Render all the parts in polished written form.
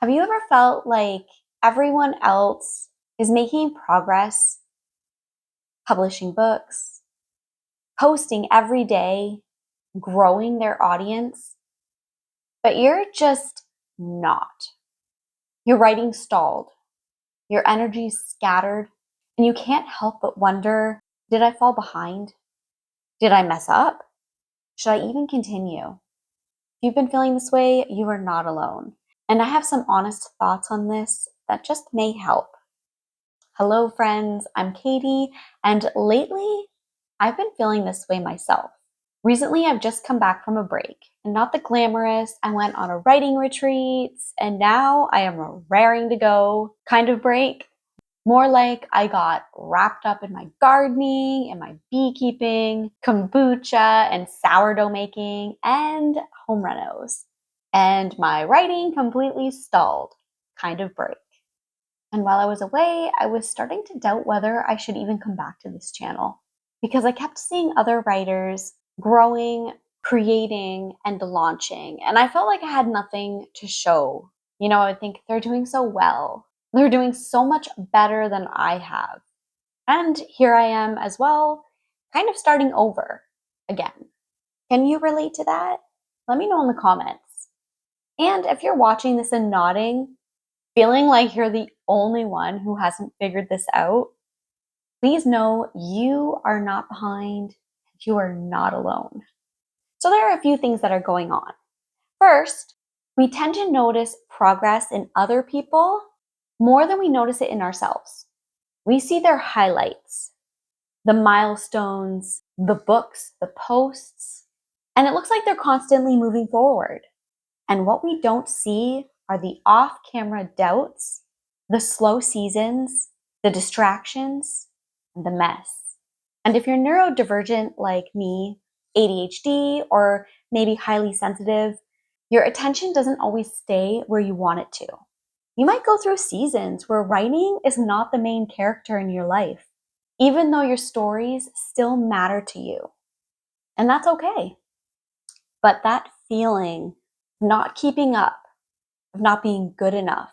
Have you ever felt like everyone else is making progress, publishing books, posting every day, growing their audience, but you're just not? Your writing stalled, your energy's scattered, and you can't help but wonder, did I fall behind? Did I mess up? Should I even continue? If you've been feeling this way, you are not alone. And I have some honest thoughts on this that just may help. Hello, friends. I'm Katie, and lately I've been feeling this way myself. Recently, I've just come back from a break, and not the glamorous, I went on a writing retreat, and now I am raring to go kind of break. More like I got wrapped up in my gardening and my beekeeping, kombucha and sourdough making, and home renos. And my writing completely stalled kind of break. And while I was away, I was starting to doubt whether I should even come back to this channel because I kept seeing other writers growing, creating, and launching. And I felt like I had nothing to show. I would think they're doing so well. They're doing so much better than I have. And here I am as well, kind of starting over again. Can you relate to that? Let me know in the comments. And if you're watching this and nodding, feeling like you're the only one who hasn't figured this out, please know you are not behind. You are not alone. So there are a few things that are going on. First, we tend to notice progress in other people more than we notice it in ourselves. We see their highlights, the milestones, the books, the posts, and it looks like they're constantly moving forward. And what we don't see are the off-camera doubts, the slow seasons, the distractions, and the mess. And if you're neurodivergent like me, ADHD, or maybe highly sensitive, your attention doesn't always stay where you want it to. You might go through seasons where writing is not the main character in your life, even though your stories still matter to you. And that's okay. But that feeling of not keeping up, of not being good enough,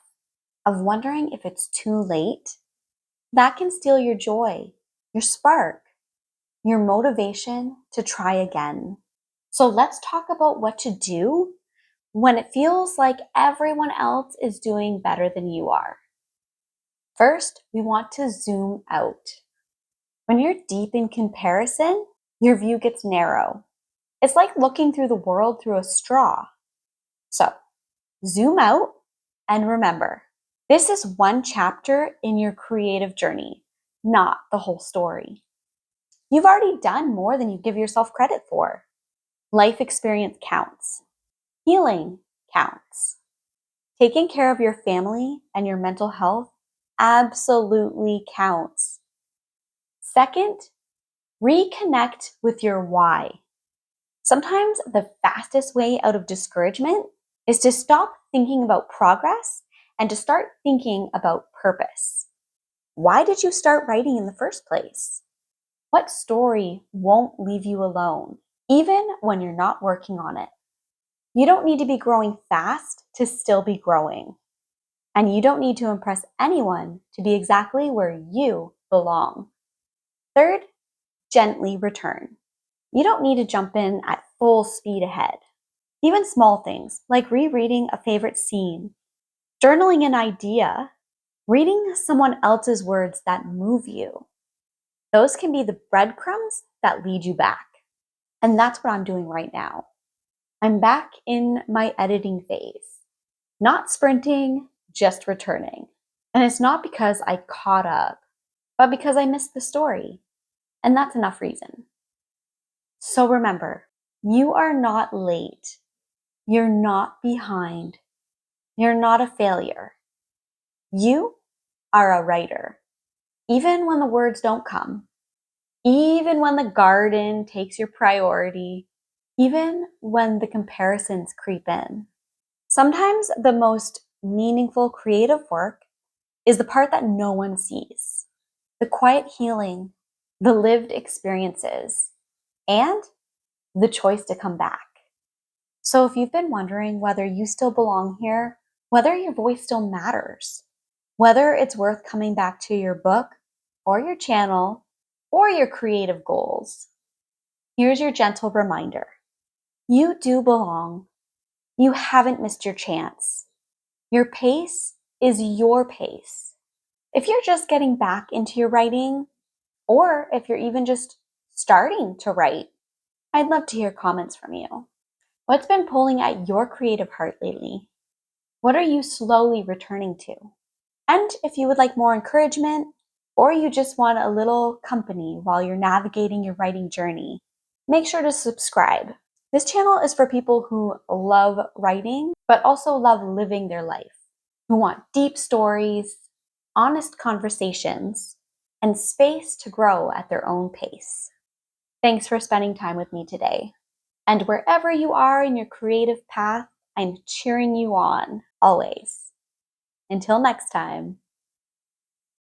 of wondering if it's too late, that can steal your joy, your spark, your motivation to try again. So let's talk about what to do when it feels like everyone else is doing better than you are. First, we want to zoom out. When you're deep in comparison, your view gets narrow. It's like looking through the world through a straw. So, zoom out and remember, this is one chapter in your creative journey, not the whole story. You've already done more than you give yourself credit for. Life experience counts. Healing counts. Taking care of your family and your mental health absolutely counts. Second, reconnect with your why. Sometimes the fastest way out of discouragement is to stop thinking about progress and to start thinking about purpose. Why did you start writing in the first place? What story won't leave you alone, even when you're not working on it? You don't need to be growing fast to still be growing. And you don't need to impress anyone to be exactly where you belong. Third, gently return. You don't need to jump in at full speed ahead. Even small things like rereading a favorite scene, journaling an idea, reading someone else's words that move you. Those can be the breadcrumbs that lead you back. And that's what I'm doing right now. I'm back in my editing phase. Not sprinting, just returning. And it's not because I caught up, but because I missed the story. And that's enough reason. So remember, you are not late. You're not behind. You're not a failure. You are a writer. Even when the words don't come, even when the garden takes your priority, even when the comparisons creep in. Sometimes the most meaningful creative work is the part that no one sees. The quiet healing, the lived experiences, and the choice to come back. So if you've been wondering whether you still belong here, whether your voice still matters, whether it's worth coming back to your book or your channel or your creative goals. Here's your gentle reminder. You do belong. You haven't missed your chance. Your pace is your pace. If you're just getting back into your writing, or if you're even just starting to write, I'd love to hear comments from you. What's been pulling at your creative heart lately? What are you slowly returning to? And if you would like more encouragement, or you just want a little company while you're navigating your writing journey, make sure to subscribe. This channel is for people who love writing, but also love living their life, who want deep stories, honest conversations, and space to grow at their own pace. Thanks for spending time with me today. And wherever you are in your creative path, I'm cheering you on, always. Until next time.